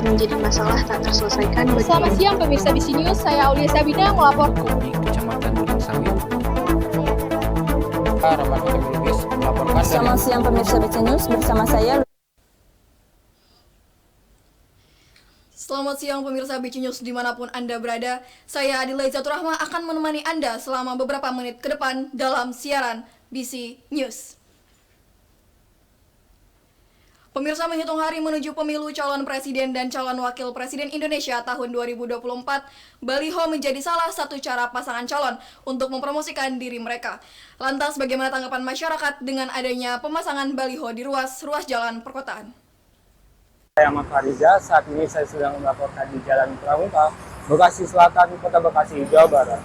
menjadi masalah tak terselesaikan bagi Selamat siang pemirsa BC News, saya Aulia Sabina melaporkan. Di Kecamatan Dureng Sawit. Rahmat Lubis melaporkan. Selamat siang pemirsa BC News, bersama saya. Selamat siang pemirsa BC News dimanapun Anda berada. Saya Adila Izaturrahma akan menemani Anda selama beberapa menit ke depan dalam siaran BC News. Pemirsa, menghitung hari menuju pemilu calon presiden dan calon wakil presiden Indonesia tahun 2024, baliho menjadi salah satu cara pasangan calon untuk mempromosikan diri mereka. Lantas bagaimana tanggapan masyarakat dengan adanya pemasangan baliho di ruas jalan perkotaan? Saya Ahmad Fariza, saat ini saya sedang melaporkan di Jalan Pramuka, Bekasi Selatan, Kota Bekasi, Jawa Barat.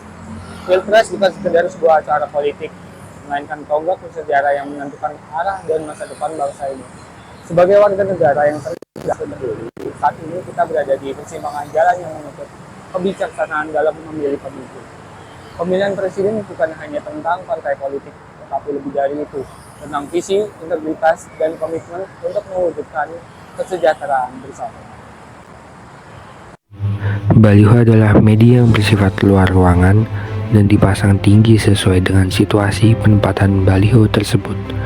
Pilpres bukan sekedar sebuah acara politik, melainkan tonggak bersejarah yang menentukan arah dan masa depan bangsa ini. Sebagai warga negara yang terlibat peduli, saat ini kita berada di persimpangan jalan yang menuntut kebijaksanaan dalam memilih pemimpin. Pemilihan presiden bukan hanya tentang partai politik, tetapi lebih dari itu, tentang visi, integritas, dan komitmen untuk mewujudkan kesejahteraan bersama. Baliho adalah media yang bersifat luar ruangan dan dipasang tinggi sesuai dengan situasi penempatan baliho tersebut.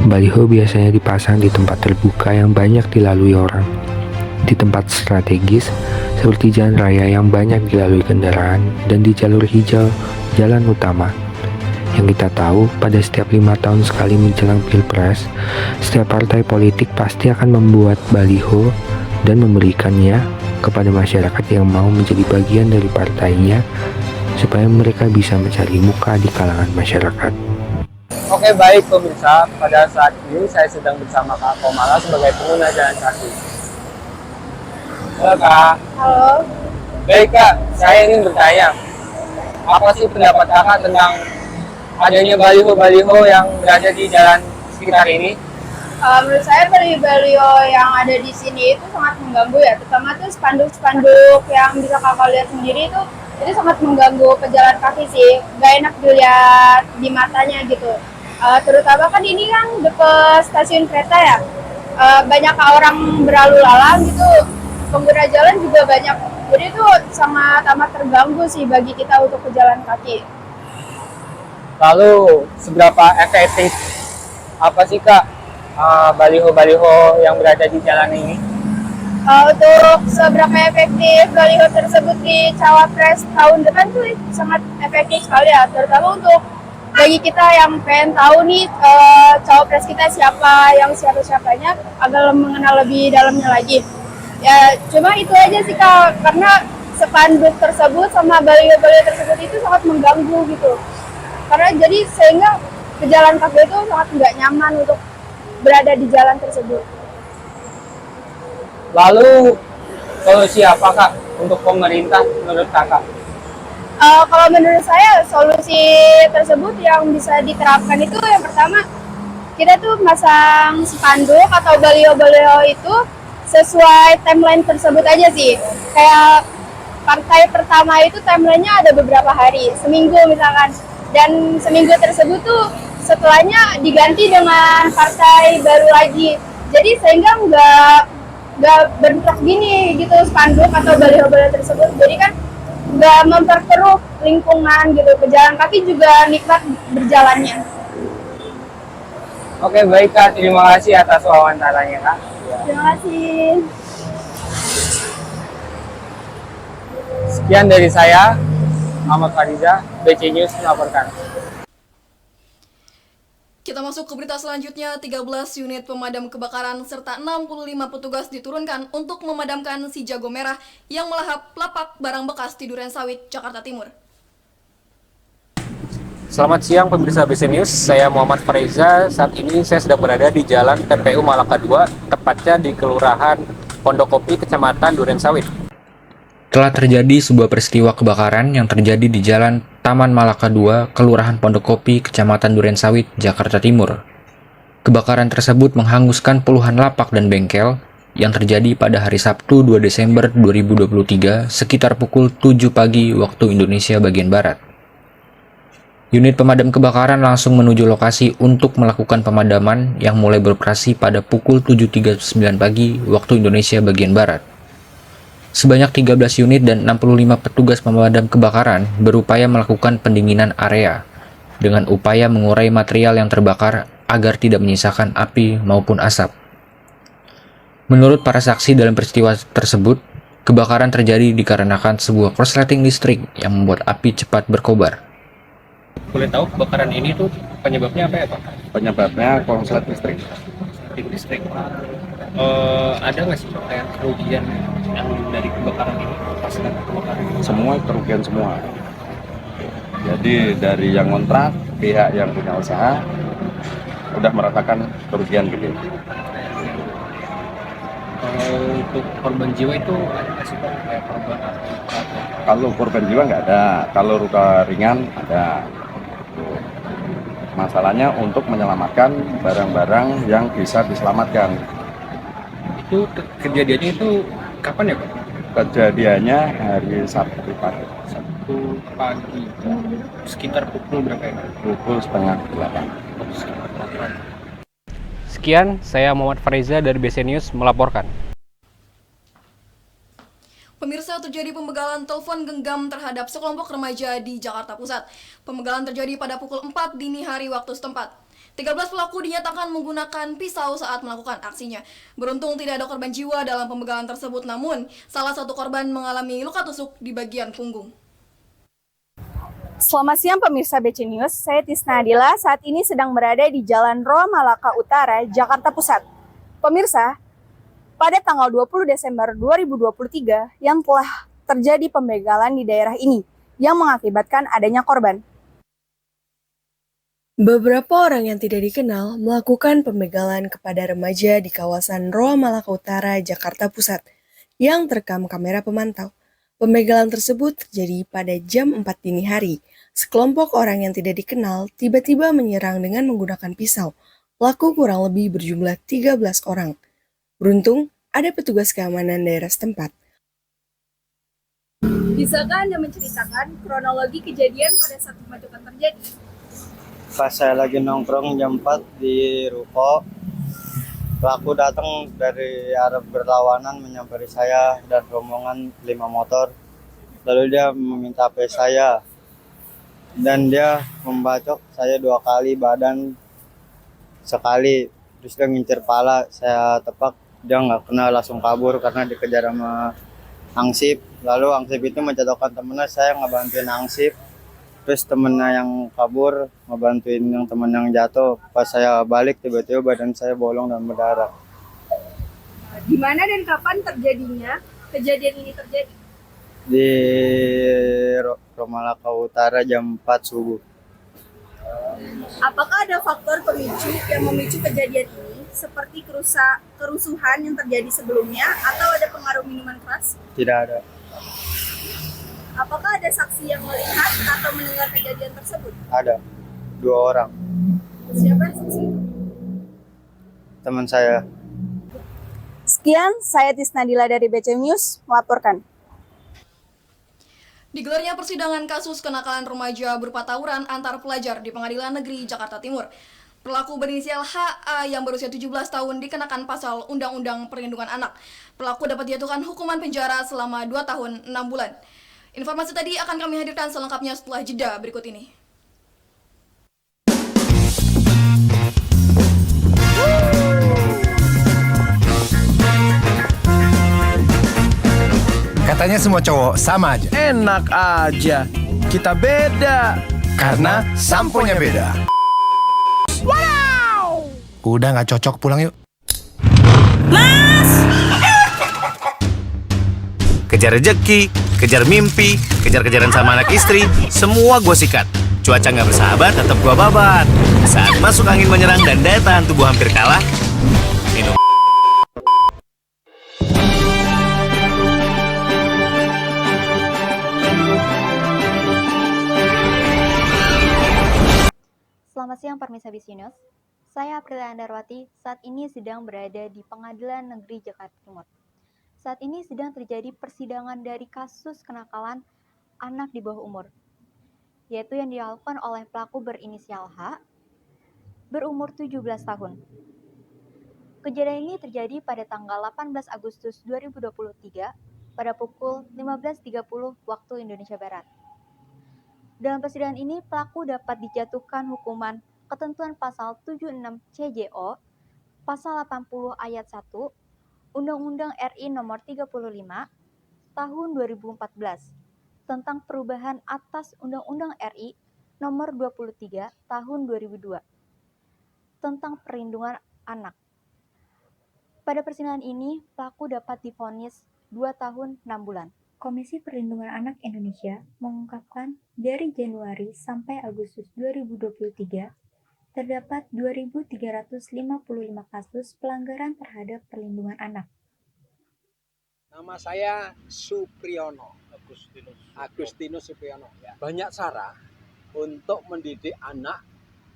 Baliho biasanya dipasang di tempat terbuka yang banyak dilalui orang, di tempat strategis seperti jalan raya yang banyak dilalui kendaraan, dan di jalur hijau jalan utama. Yang kita tahu, pada setiap 5 tahun sekali menjelang Pilpres, setiap partai politik pasti akan membuat baliho dan memberikannya kepada masyarakat yang mau menjadi bagian dari partainya, supaya mereka bisa mencari muka di kalangan masyarakat. Oke, baik pemirsa, pada saat ini saya sedang bersama Kak Komala sebagai pengguna jalan kaki. Halo Kak. Halo. Baik Kak, saya ingin bertanya, apa sih pendapat Kakak tentang adanya baliho-baliho yang berada di jalan sekitar ini? Menurut saya baliho yang ada di sini itu sangat mengganggu ya, terutama tuh spanduk-spanduk yang bisa kakak lihat sendiri itu sangat mengganggu pejalan kaki sih, gak enak dilihat di matanya gitu. Terutama kan ini kan dekat stasiun kereta ya, banyak orang berlalu lalang gitu, pengguna jalan juga banyak, jadi itu sangat amat terganggu sih bagi kita untuk pejalan kaki. Lalu seberapa efektif apa sih Kak baliho-baliho yang berada di jalan ini? Untuk seberapa efektif baliho tersebut di Cawapres tahun depan tuh sangat efektif sekali ya, terutama untuk bagi kita yang pengen tahu nih Cawapres kita siapa-siapanya agar mengenal lebih dalamnya lagi. Ya cuma itu aja sih Kak, karena spanduk tersebut sama baliho-baliho tersebut itu sangat mengganggu gitu. Karena jadi sehingga pejalan kaki itu sangat nggak nyaman untuk berada di jalan tersebut. Lalu solusi apa Kak untuk pemerintah menurut Kakak? Kalau menurut saya solusi tersebut yang bisa diterapkan itu yang pertama, kita tuh masang spanduk atau baliho-baliho itu sesuai timeline tersebut aja sih. Kayak partai pertama itu timelinenya ada beberapa hari, seminggu misalkan, dan seminggu tersebut tuh setelahnya diganti dengan partai baru lagi. Jadi sehingga nggak bentrok gini gitu spanduk atau baliho-baliho tersebut. Jadi kan nggak memperkeruh lingkungan gitu, pejalan kaki juga nikmat berjalannya. Oke, baik Kak, terima kasih atas wawancaranya Kak. Terima kasih. Sekian dari saya, Ahmad Fariza, BC News melaporkan. Kita masuk ke berita selanjutnya. 13 unit pemadam kebakaran serta 65 petugas diturunkan untuk memadamkan si jago merah yang melahap lapak barang bekas di Duren Sawit, Jakarta Timur. Selamat siang pemirsa BC News, saya Muhammad Fariza. Saat ini saya sedang berada di Jalan TPU Malaka 2, tepatnya di Kelurahan Pondokopi, Kecamatan Duren Sawit. Telah terjadi sebuah peristiwa kebakaran yang terjadi di Jalan Taman Malaka 2, Kelurahan Pondokopi, Kecamatan Duren Sawit, Jakarta Timur. Kebakaran tersebut menghanguskan puluhan lapak dan bengkel yang terjadi pada hari Sabtu 2 Desember 2023 sekitar pukul 7 pagi waktu Indonesia bagian Barat. Unit pemadam kebakaran langsung menuju lokasi untuk melakukan pemadaman yang mulai beroperasi pada pukul 7.39 pagi waktu Indonesia bagian Barat. Sebanyak 13 unit dan 65 petugas pemadam kebakaran berupaya melakukan pendinginan area dengan upaya mengurai material yang terbakar agar tidak menyisakan api maupun asap. Menurut para saksi dalam peristiwa tersebut, kebakaran terjadi dikarenakan sebuah korsleting listrik yang membuat api cepat berkobar. Boleh tahu kebakaran ini tuh penyebabnya apa ya, Pak? Penyebabnya konslet listrik. Listrik. Ada nggak sih kayak kerugian yang dari kebakaran ini? Semua kerugian semua. Jadi dari yang kontrak, pihak yang punya usaha udah merasakan kerugian gede. Untuk korban jiwa itu ada nggak sih, Pak? Kayak korban luka? Kalau korban jiwa nggak ada, kalau luka ringan ada. Masalahnya untuk menyelamatkan barang-barang yang bisa diselamatkan. Itu kejadiannya itu kapan ya, Pak? Kejadiannya hari Sabtu pagi, Sabtu pagi. Sekitar pukul berapa ya? pukul setengah 8. Sekian, saya Muhammad Fareza dari BC News melaporkan. Pemirsa, terjadi pembegalan telepon genggam terhadap sekelompok remaja di Jakarta Pusat. Pembegalan terjadi pada pukul 4 dini hari waktu setempat. 13 pelaku dinyatakan menggunakan pisau saat melakukan aksinya. Beruntung tidak ada korban jiwa dalam pembegalan tersebut, namun salah satu korban mengalami luka tusuk di bagian punggung. Selamat siang pemirsa BC News, saya Tisna Adila, saat ini sedang berada di Jalan Roa Malaka Utara, Jakarta Pusat. Pemirsa, pada tanggal 20 Desember 2023 yang telah terjadi pembegalan di daerah ini yang mengakibatkan adanya korban. Beberapa orang yang tidak dikenal melakukan pembegalan kepada remaja di kawasan Roa Malaka Utara, Jakarta Pusat yang terekam kamera pemantau. Pembegalan tersebut terjadi pada jam 4 dini hari. Sekelompok orang yang tidak dikenal tiba-tiba menyerang dengan menggunakan pisau. Pelaku kurang lebih berjumlah 13 orang. Beruntung, ada petugas keamanan daerah setempat. Bisakah Anda menceritakan kronologi kejadian pada saat kemacetan terjadi? Pas saya lagi nongkrong jam 4 di ruko, pelaku datang dari arah berlawanan menyamperin saya dan rombongan 5 motor. Lalu dia meminta HP saya dan dia membacok saya 2 kali badan sekali, terus dia ngincer pala, saya tepak, dia nggak kena, langsung kabur karena dikejar sama Angsip. Lalu Angsip itu menjatuhkan temennya, saya ngebantuin Angsip, terus temennya yang kabur ngebantuin yang temen yang jatuh. Pas saya balik tiba-tiba badan saya bolong dan berdarah. Di mana dan kapan terjadinya kejadian ini terjadi? Di Romalaka Utara jam 4 subuh. Apakah ada faktor pemicu yang memicu kejadian ini, seperti kerusuhan yang terjadi sebelumnya, atau ada pengaruh minuman keras? Tidak ada. Apakah ada saksi yang melihat atau mendengar kejadian tersebut? Ada 2 orang. Siapa saksi? Teman saya. Sekian, saya Tisnadila dari BC News melaporkan. Digelarnya persidangan kasus kenakalan remaja berupa tawuran antar pelajar di Pengadilan Negeri Jakarta Timur. Pelaku berinisial HA yang berusia 17 tahun dikenakan pasal Undang-Undang Perlindungan Anak. Pelaku dapat dijatuhkan hukuman penjara selama 2 tahun 6 bulan. Informasi tadi akan kami hadirkan selengkapnya setelah jeda berikut ini. Katanya semua cowok sama aja. Enak aja, kita beda. Karena samponya beda. Wow! Udah gak cocok, pulang yuk. Mas! Kejar rejeki, kejar mimpi, kejar-kejaran sama anak istri, semua gue sikat. Cuaca gak bersahabat, tetap gue babat. Saat masuk angin menyerang dan daya tahan tubuh hampir kalah, minum. Selamat siang Permisa BC News. Saya Aprilia Andarwati, saat ini sedang berada di Pengadilan Negeri Jakarta Timur. Saat ini sedang terjadi persidangan dari kasus kenakalan anak di bawah umur, yaitu yang dilakukan oleh pelaku berinisial H, berumur 17 tahun. Kejadian ini terjadi pada tanggal 18 Agustus 2023 pada pukul 15.30 waktu Indonesia Barat. Dalam persidangan ini, pelaku dapat dijatuhkan hukuman ketentuan pasal 76 CJO, pasal 80 ayat 1, Undang-Undang RI nomor 35 tahun 2014 tentang perubahan atas Undang-Undang RI nomor 23 tahun 2002 tentang perlindungan anak. Pada persidangan ini, pelaku dapat divonis 2 tahun 6 bulan. Komisi Perlindungan Anak Indonesia mengungkapkan dari Januari sampai Agustus 2023 terdapat 2.355 kasus pelanggaran terhadap perlindungan anak. Nama saya Supriyono, Agustinus Supriyono. Banyak cara untuk mendidik anak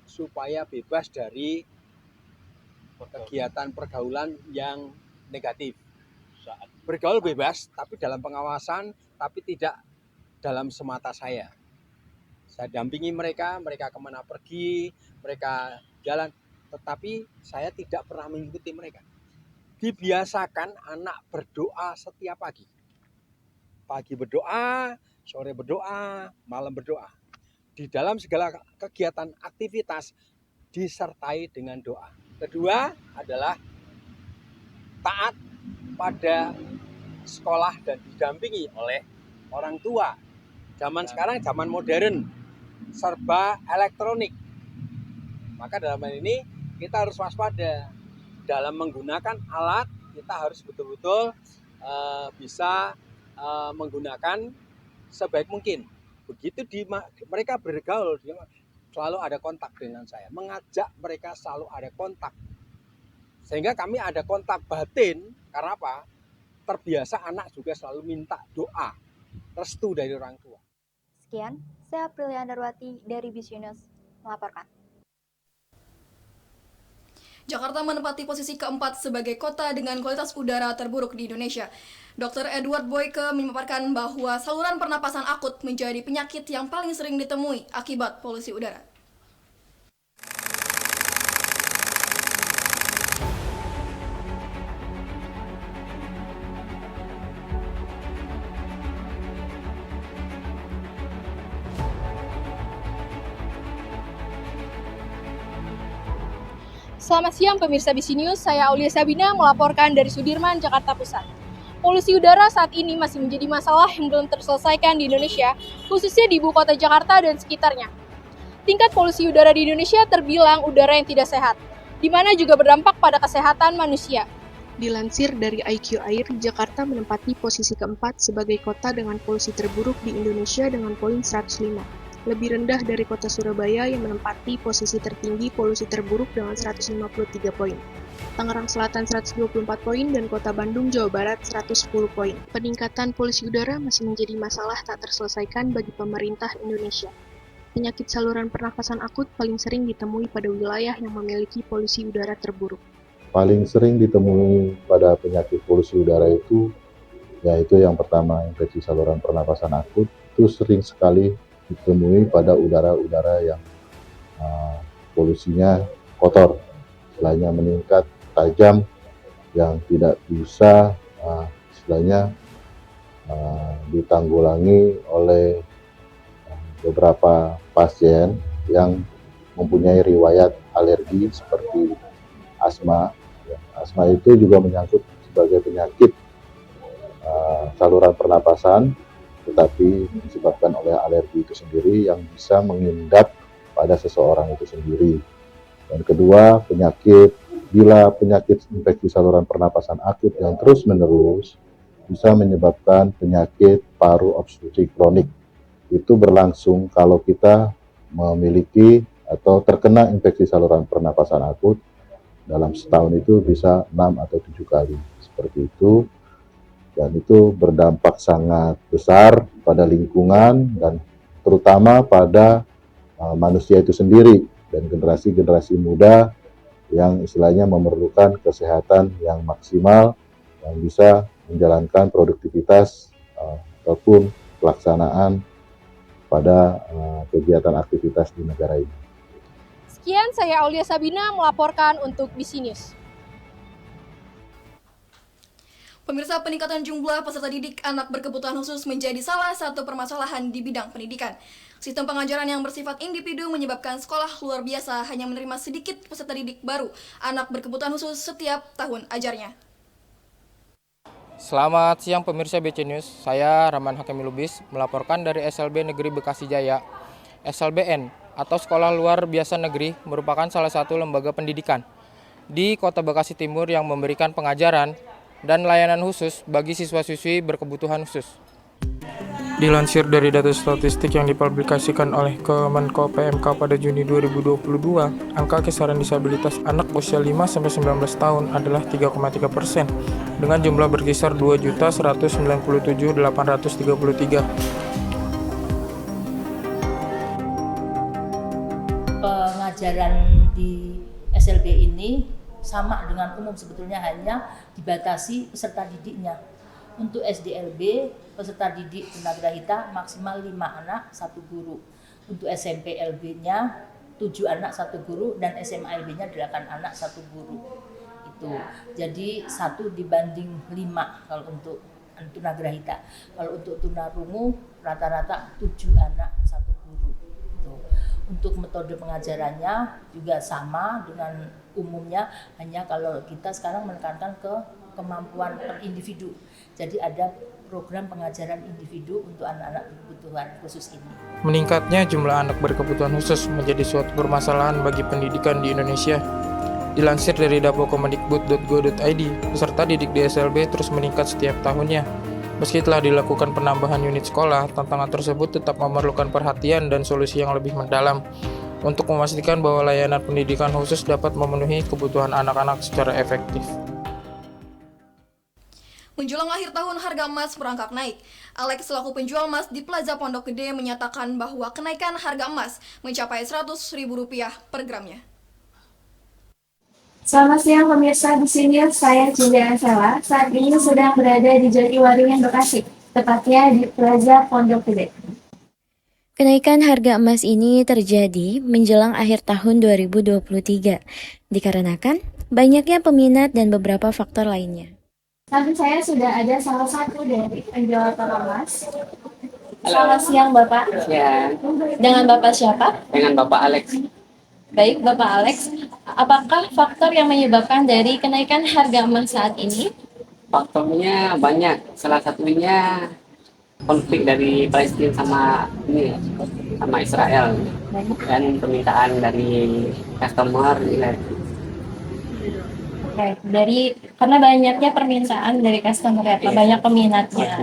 supaya bebas dari kegiatan pergaulan yang negatif. Bergaul bebas, tapi dalam pengawasan, tapi tidak dalam semata saya. Saya dampingi mereka, mereka kemana pergi, mereka jalan, tetapi saya tidak pernah mengikuti mereka. Dibiasakan anak berdoa setiap pagi. Pagi berdoa, sore berdoa, malam berdoa. Di dalam segala kegiatan aktivitas disertai dengan doa. Kedua adalah taat pada sekolah dan didampingi oleh orang tua. Zaman sekarang zaman modern, serba elektronik. Maka dalam hal ini kita harus waspada. Dalam menggunakan alat, kita harus betul-betul bisa menggunakan sebaik mungkin. Begitu mereka bergaul, selalu ada kontak dengan saya. Mengajak mereka selalu ada kontak. Sehingga kami ada kontak batin, karena apa? Terbiasa anak juga selalu minta doa, restu dari orang tua. Sekian, saya Aprilia Andarwati dari BCNews melaporkan. Jakarta menempati posisi keempat sebagai kota dengan kualitas udara terburuk di Indonesia. Dr. Edward Boyke memaparkan bahwa saluran pernapasan akut menjadi penyakit yang paling sering ditemui akibat polusi udara. Selamat siang pemirsa BC News, saya Aulia Sabina melaporkan dari Sudirman, Jakarta Pusat. Polusi udara saat ini masih menjadi masalah yang belum terselesaikan di Indonesia, khususnya di ibu kota Jakarta dan sekitarnya. Tingkat polusi udara di Indonesia terbilang udara yang tidak sehat, di mana juga berdampak pada kesehatan manusia. Dilansir dari IQ Air, Jakarta menempati posisi keempat sebagai kota dengan polusi terburuk di Indonesia dengan poin 105. Lebih rendah dari kota Surabaya yang menempati posisi tertinggi polusi terburuk dengan 153 poin. Tangerang Selatan 124 poin dan kota Bandung, Jawa Barat 110 poin. Peningkatan polusi udara masih menjadi masalah tak terselesaikan bagi pemerintah Indonesia. Penyakit saluran pernafasan akut paling sering ditemui pada wilayah yang memiliki polusi udara terburuk. Paling sering ditemui pada penyakit polusi udara itu, yaitu yang pertama infeksi saluran pernafasan akut, itu sering sekali ditemui pada udara-udara yang polusinya kotor, istilahnya meningkat tajam, yang tidak bisa istilahnya ditanggulangi oleh beberapa pasien yang mempunyai riwayat alergi seperti asma. Asma itu juga menyangkut sebagai penyakit saluran pernapasan, tetapi disebabkan oleh alergi itu sendiri yang bisa mengendap pada seseorang itu sendiri. Dan kedua, bila penyakit infeksi saluran pernapasan akut yang terus-menerus bisa menyebabkan penyakit paru obstruksi kronik. Itu berlangsung kalau kita memiliki atau terkena infeksi saluran pernapasan akut dalam setahun itu bisa 6 atau 7 kali. Seperti itu. Dan itu berdampak sangat besar pada lingkungan dan terutama pada manusia itu sendiri dan generasi-generasi muda yang istilahnya memerlukan kesehatan yang maksimal, yang bisa menjalankan produktivitas ataupun pelaksanaan pada kegiatan aktivitas di negara ini. Sekian, saya Aulia Sabina melaporkan untuk BC News. Pemirsa, peningkatan jumlah peserta didik anak berkebutuhan khusus menjadi salah satu permasalahan di bidang pendidikan. Sistem pengajaran yang bersifat individu menyebabkan sekolah luar biasa hanya menerima sedikit peserta didik baru anak berkebutuhan khusus setiap tahun ajarnya. Selamat siang pemirsa BC News, saya Rahman Hakimi Lubis melaporkan dari SLB Negeri Bekasi Jaya. SLBN atau Sekolah Luar Biasa Negeri merupakan salah satu lembaga pendidikan di Kota Bekasi Timur yang memberikan pengajaran dan layanan khusus bagi siswa-siswi berkebutuhan khusus. Dilansir dari data statistik yang dipublikasikan oleh Kemenko PMK pada Juni 2022, angka kisaran disabilitas anak usia 5-19 tahun adalah 3,3%, dengan jumlah berkisar 2.197.833. Pengajaran di SLB ini sama dengan umum, sebetulnya hanya dibatasi peserta didiknya. Untuk SDLB, peserta didik tunagrahita maksimal 5 anak 1 guru. Untuk SMP LB-nya 7 anak 1 guru dan SMA LB-nya 8 anak 1 guru. Itu. Jadi 1 dibanding 5 kalau untuk tunagrahita. Kalau untuk tunarungu rata-rata 7 anak 1 guru. Itu. Untuk metode pengajarannya juga sama dengan umumnya, hanya kalau kita sekarang menekankan ke kemampuan per individu. Jadi ada program pengajaran individu untuk anak-anak berkebutuhan khusus ini. Meningkatnya jumlah anak berkebutuhan khusus menjadi suatu permasalahan bagi pendidikan di Indonesia. Dilansir dari dapokemendikbud.go.id, peserta didik di SLB terus meningkat setiap tahunnya. Meski telah dilakukan penambahan unit sekolah, tantangan tersebut tetap memerlukan perhatian dan solusi yang lebih mendalam untuk memastikan bahwa layanan pendidikan khusus dapat memenuhi kebutuhan anak-anak secara efektif. Menjelang akhir tahun, harga emas merangkak naik. Alex selaku penjual emas di Plaza Pondok Gede menyatakan bahwa kenaikan harga emas mencapai Rp100.000 per gramnya. Selamat siang pemirsa, di sini saya Cindy Ansela. Saat ini sedang berada di Jatiwaringin Bekasi, tepatnya di Plaza Pondok Gede. Kenaikan harga emas ini terjadi menjelang akhir tahun 2023, dikarenakan banyaknya peminat dan beberapa faktor lainnya. Samping saya sudah ada salah satu dari penjual toko emas. Selamat siang Bapak. Ya. Dengan Bapak siapa? Dengan Bapak Alex. Baik Bapak Alex, apakah faktor yang menyebabkan dari kenaikan harga emas saat ini? Faktornya banyak, salah satunya konflik dari Palestina sama Israel dan permintaan dari customer. Oke, karena banyaknya permintaan dari customer ya, banyak peminatnya.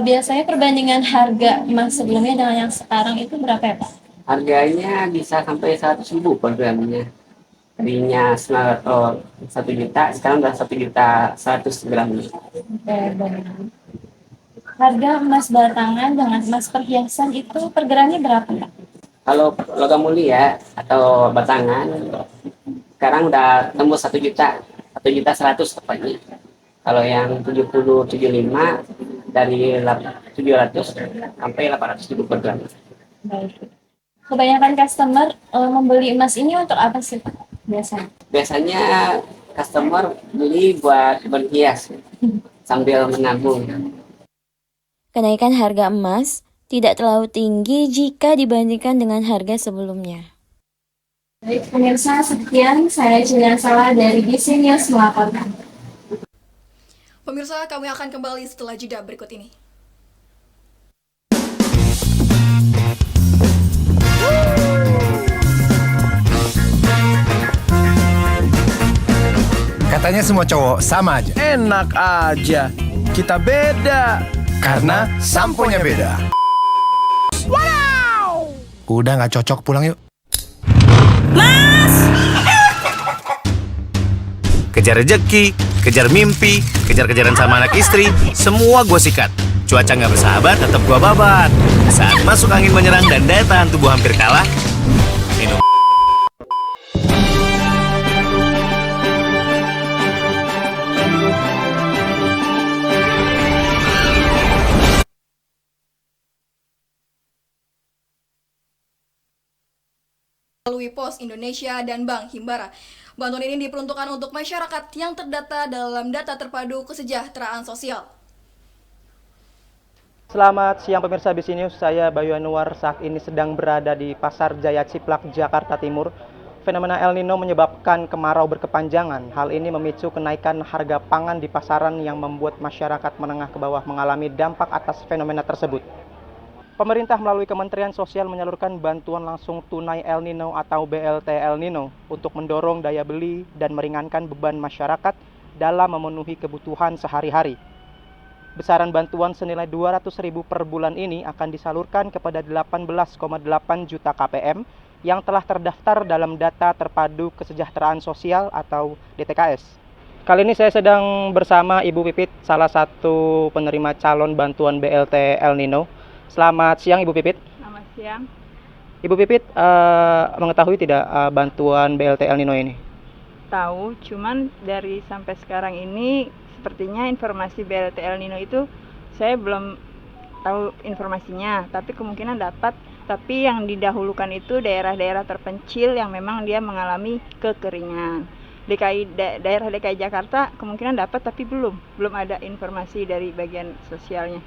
Biasanya perbandingan harga emas sebelumnya dengan yang sekarang itu berapa ya Pak? Harganya bisa sampai 100.000 per gramnya. Tadinya 1 juta, sekarang udah 1.100.000 gramnya. Oke, baik. Harga emas batangan dengan emas perhiasan itu per gramnya berapa Pak? Kalau logam mulia atau batangan sekarang udah tembus 1 juta, 1.100.000 tepatnya. Kalau yang 70-75 dari 700 sampai 800.000 per gram. Baik. Kebanyakan customer membeli emas ini untuk apa sih Pak biasanya? Biasanya customer beli buat berhias sambil menabung. Kenaikan harga emas tidak terlalu tinggi jika dibandingkan dengan harga sebelumnya. Baik pemirsa, sekian saya Cindy Ansela dari BC News melaporkan. Pemirsa, kami akan kembali setelah jeda berikut ini. Katanya semua cowok sama aja. Enak aja, kita beda. Karena samponya beda. Wow! Udah gak cocok, pulang yuk. Mas! Kejar rejeki, kejar mimpi, kejar-kejaran sama anak istri, semua gue sikat. Cuaca nggak bersahabat, tetap gue babat. Saat masuk angin menyerang dan daya tahan tubuh hampir kalah, minum melalui Pos Indonesia dan Bank Himbara. Bantuan ini diperuntukkan untuk masyarakat yang terdata dalam data terpadu kesejahteraan sosial. Selamat siang pemirsa BC News, saya Bayu Anwar saat ini sedang berada di Pasar Jaya Ciplak, Jakarta Timur. Fenomena El Nino menyebabkan kemarau berkepanjangan. Hal ini memicu kenaikan harga pangan di pasaran yang membuat masyarakat menengah ke bawah mengalami dampak atas fenomena tersebut. Pemerintah melalui Kementerian Sosial menyalurkan bantuan langsung tunai El Nino atau BLT El Nino untuk mendorong daya beli dan meringankan beban masyarakat dalam memenuhi kebutuhan sehari-hari. Besaran bantuan senilai 200.000 per bulan ini akan disalurkan kepada 18,8 juta KPM yang telah terdaftar dalam data terpadu kesejahteraan sosial atau DTKS. Kali ini saya sedang bersama Ibu Pipit, salah satu penerima calon bantuan BLT El Nino. Selamat siang Ibu Pipit. Selamat siang. Ibu Pipit mengetahui tidak bantuan BLT El Nino ini? Tahu, cuman dari sampai sekarang ini sepertinya informasi BLT El Nino itu saya belum tahu informasinya, tapi kemungkinan dapat. Tapi yang didahulukan itu daerah-daerah terpencil yang memang dia mengalami kekeringan. Daerah DKI Jakarta kemungkinan dapat, tapi belum ada informasi dari bagian sosialnya.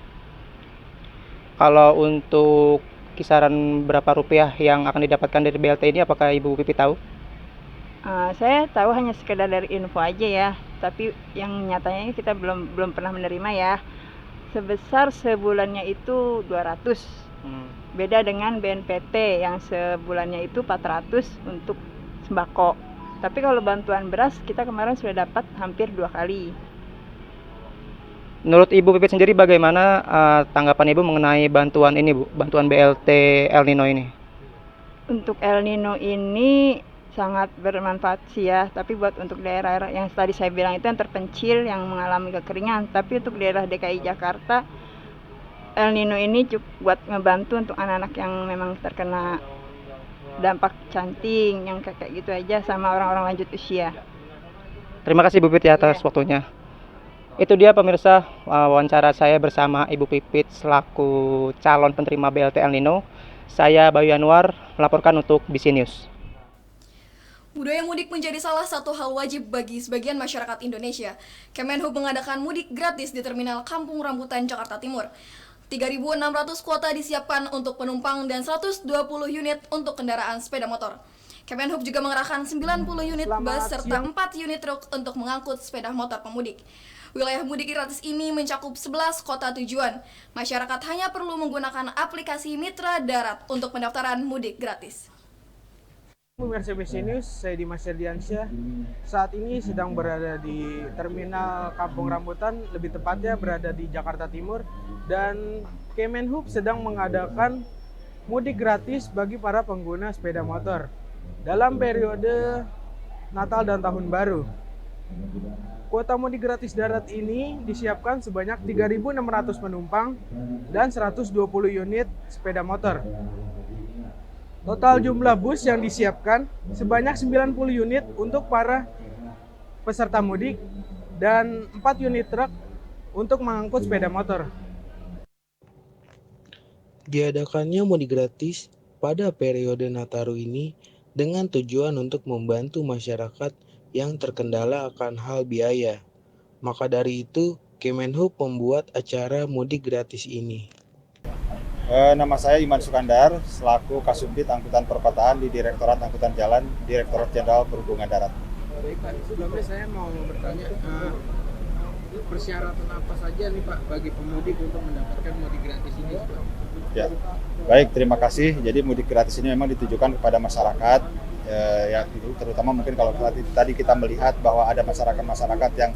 Kalau untuk kisaran berapa rupiah yang akan didapatkan dari BLT ini, apakah Ibu Pipit tahu? Saya tahu hanya sekedar dari info aja ya, tapi yang nyatanya kita belum pernah menerima ya. Sebesar sebulannya itu 200. Beda dengan BNPT yang sebulannya itu 400 untuk sembako. Tapi kalau bantuan beras kita kemarin sudah dapat hampir 2 kali. Menurut Ibu Pipit sendiri bagaimana tanggapan Ibu mengenai bantuan ini, Bu? Bantuan BLT El Nino ini? Untuk El Nino ini sangat bermanfaat sih ya, tapi untuk daerah yang tadi saya bilang itu yang terpencil yang mengalami kekeringan. Tapi untuk daerah DKI Jakarta, El Nino ini cukup buat ngebantu untuk anak-anak yang memang terkena dampak canting yang kayak gitu aja, sama orang-orang lanjut usia. Terima kasih Bu Pipit ya atas waktunya. Itu dia pemirsa wawancara saya bersama Ibu Pipit selaku calon penerima BLT El Nino. Saya Bayu Anwar melaporkan untuk BC News. Budaya mudik menjadi salah satu hal wajib bagi sebagian masyarakat Indonesia. Kemenhub mengadakan mudik gratis di Terminal Kampung Rambutan, Jakarta Timur. 3.600 kuota disiapkan untuk penumpang dan 120 unit untuk kendaraan sepeda motor. Kemenhub juga mengerahkan 90 unit bus serta 4 unit truk untuk mengangkut sepeda motor pemudik. Wilayah mudik gratis ini mencakup 11 kota tujuan. Masyarakat hanya perlu menggunakan aplikasi Mitra Darat untuk pendaftaran mudik gratis. Pemirsa BC News, saya Dimas Serdiansyah. Saat ini sedang berada di Terminal Kampung Rambutan, lebih tepatnya berada di Jakarta Timur, dan Kemenhub sedang mengadakan mudik gratis bagi para pengguna sepeda motor dalam periode Natal dan Tahun Baru. Kuota mudik gratis darat ini disiapkan sebanyak 3.600 penumpang dan 120 unit sepeda motor. Total jumlah bus yang disiapkan sebanyak 90 unit untuk para peserta mudik dan 4 unit truk untuk mengangkut sepeda motor. Diadakannya mudik gratis pada periode Nataru ini dengan tujuan untuk membantu masyarakat yang terkendala akan hal biaya. Maka dari itu, Kemenhub membuat acara mudik gratis ini. Nama saya Iman Sukandar, selaku Kasubdit Angkutan Perkotaan di Direktorat Angkutan Jalan, Direktorat Jenderal Perhubungan Darat. Baik Pak, sebelumnya saya mau bertanya, persyaratan apa saja nih Pak bagi pemudik untuk mendapatkan mudik gratis ini Pak? Ya, baik, terima kasih. Jadi mudik gratis ini memang ditujukan kepada masyarakat, ya terutama mungkin kalau tadi kita melihat bahwa ada masyarakat yang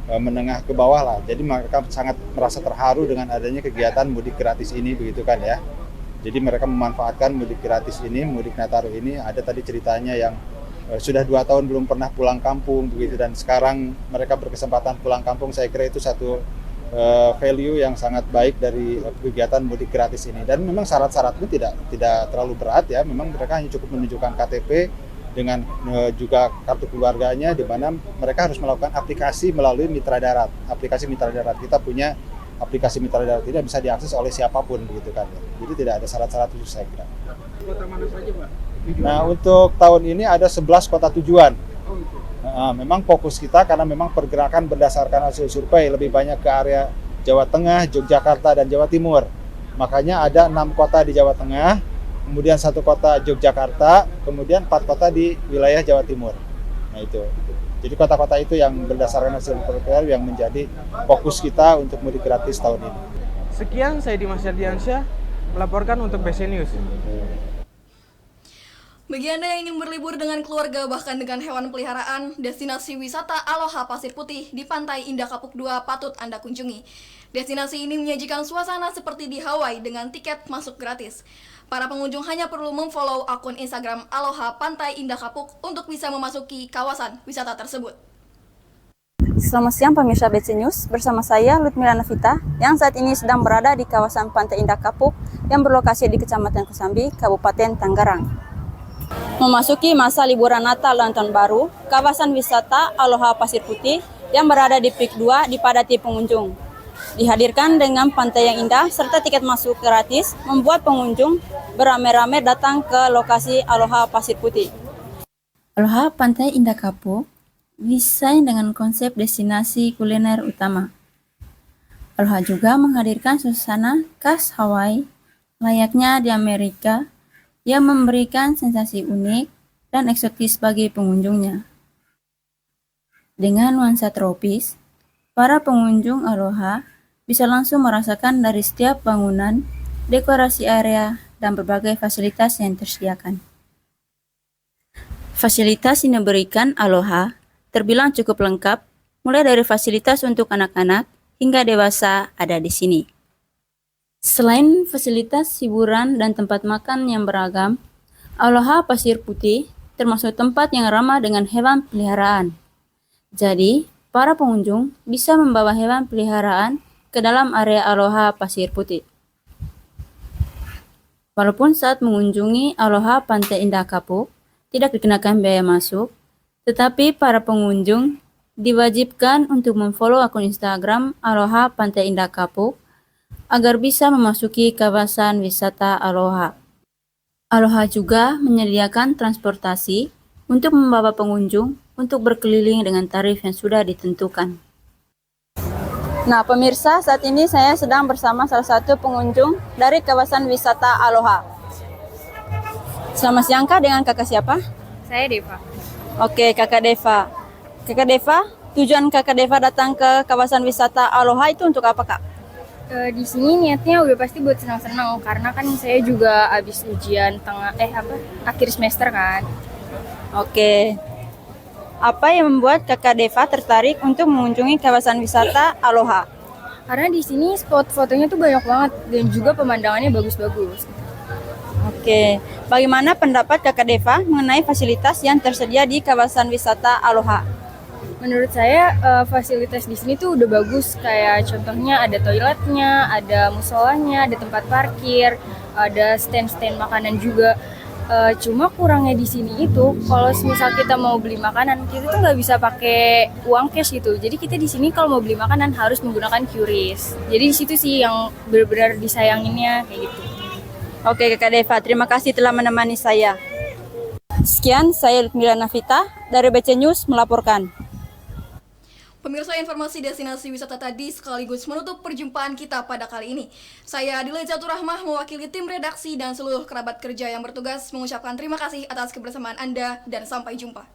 menengah ke bawah lah. Jadi mereka sangat merasa terharu dengan adanya kegiatan mudik gratis ini, begitu kan ya. Jadi mereka memanfaatkan mudik gratis ini, mudik Nataru ini. Ada tadi ceritanya yang sudah 2 tahun belum pernah pulang kampung begitu, dan sekarang mereka berkesempatan pulang kampung. Saya kira itu satu value yang sangat baik dari kegiatan mudik gratis ini. Dan memang syarat-syaratnya tidak terlalu berat ya. Memang mereka hanya cukup menunjukkan KTP dengan juga kartu keluarganya, di mana mereka harus melakukan aplikasi melalui Mitra Darat. Aplikasi Mitra Darat, kita punya aplikasi Mitra Darat ini bisa diakses oleh siapapun begitu kan. Jadi tidak ada syarat-syarat khusus saya kira. Kota mana saja Pak? Nah, untuk tahun ini ada 11 kota tujuan. Memang fokus kita karena memang pergerakan berdasarkan hasil survei lebih banyak ke area Jawa Tengah, Yogyakarta, dan Jawa Timur. Makanya ada 6 kota di Jawa Tengah, kemudian 1 kota Yogyakarta, kemudian 4 kota di wilayah Jawa Timur. Nah itu. Jadi kota-kota itu yang berdasarkan hasil survei yang menjadi fokus kita untuk mudik gratis tahun ini. Sekian, saya Dimas Yardiansyah melaporkan untuk BC News. Bagi Anda yang ingin berlibur dengan keluarga bahkan dengan hewan peliharaan, destinasi wisata Aloha Pasir Putih di Pantai Indah Kapuk 2 patut Anda kunjungi. Destinasi ini menyajikan suasana seperti di Hawaii dengan tiket masuk gratis. Para pengunjung hanya perlu memfollow akun Instagram Aloha Pantai Indah Kapuk untuk bisa memasuki kawasan wisata tersebut. Selamat siang pemirsa BC News, bersama saya Lutmila Navita yang saat ini sedang berada di kawasan Pantai Indah Kapuk yang berlokasi di Kecamatan Kosambi, Kabupaten Tangerang. Memasuki masa liburan Natal dan Tahun Baru, kawasan wisata Aloha Pasir Putih yang berada di Pik 2 dipadati pengunjung. Dihadirkan dengan pantai yang indah serta tiket masuk gratis, membuat pengunjung beramai-ramai datang ke lokasi Aloha Pasir Putih. Aloha Pantai Indah Kapuk desain dengan konsep destinasi kuliner utama. Aloha juga menghadirkan suasana khas Hawaii layaknya di Amerika yang memberikan sensasi unik dan eksotis bagi pengunjungnya. Dengan nuansa tropis, para pengunjung Aloha bisa langsung merasakan dari setiap bangunan, dekorasi area, dan berbagai fasilitas yang tersediakan. Fasilitas yang diberikan Aloha terbilang cukup lengkap, mulai dari fasilitas untuk anak-anak hingga dewasa ada di sini. Selain fasilitas hiburan dan tempat makan yang beragam, Aloha Pasir Putih termasuk tempat yang ramah dengan hewan peliharaan. Jadi, para pengunjung bisa membawa hewan peliharaan ke dalam area Aloha Pasir Putih. Walaupun saat mengunjungi Aloha Pantai Indah Kapuk tidak dikenakan biaya masuk, tetapi para pengunjung diwajibkan untuk memfollow akun Instagram Aloha Pantai Indah Kapuk agar bisa memasuki kawasan wisata Aloha. Aloha juga menyediakan transportasi untuk membawa pengunjung untuk berkeliling dengan tarif yang sudah ditentukan. Nah pemirsa, saat ini saya sedang bersama salah satu pengunjung dari kawasan wisata Aloha. Selamat siang Kak, dengan kakak siapa? Saya Deva. Oke, Kakak Deva. Kakak Deva, tujuan Kakak Deva datang ke kawasan wisata Aloha itu untuk apa Kak? Di sini niatnya udah pasti buat senang-senang karena kan saya juga habis ujian akhir semester kan. Oke. Apa yang membuat Kakak Deva tertarik untuk mengunjungi kawasan wisata Aloha? Karena di sini spot fotonya tuh banyak banget dan juga pemandangannya bagus-bagus. Oke. Bagaimana pendapat Kakak Deva mengenai fasilitas yang tersedia di kawasan wisata Aloha? Menurut saya fasilitas di sini tuh udah bagus, kayak contohnya ada toiletnya, ada musolanya, ada tempat parkir, ada stand-stand makanan juga. Cuma kurangnya di sini itu kalau misal kita mau beli makanan kita tuh nggak bisa pakai uang cash gitu. Jadi kita di sini kalau mau beli makanan harus menggunakan QRIS. Jadi di situ sih yang benar-benar disayanginnya kayak gitu. Oke Kakak Deva, terima kasih telah menemani saya. Sekian, saya Lutmila Navita dari BC News melaporkan. Pemirsa, informasi destinasi wisata tadi sekaligus menutup perjumpaan kita pada kali ini. Saya Adila Jatuh Rahmah mewakili tim redaksi dan seluruh kerabat kerja yang bertugas mengucapkan terima kasih atas kebersamaan Anda dan sampai jumpa.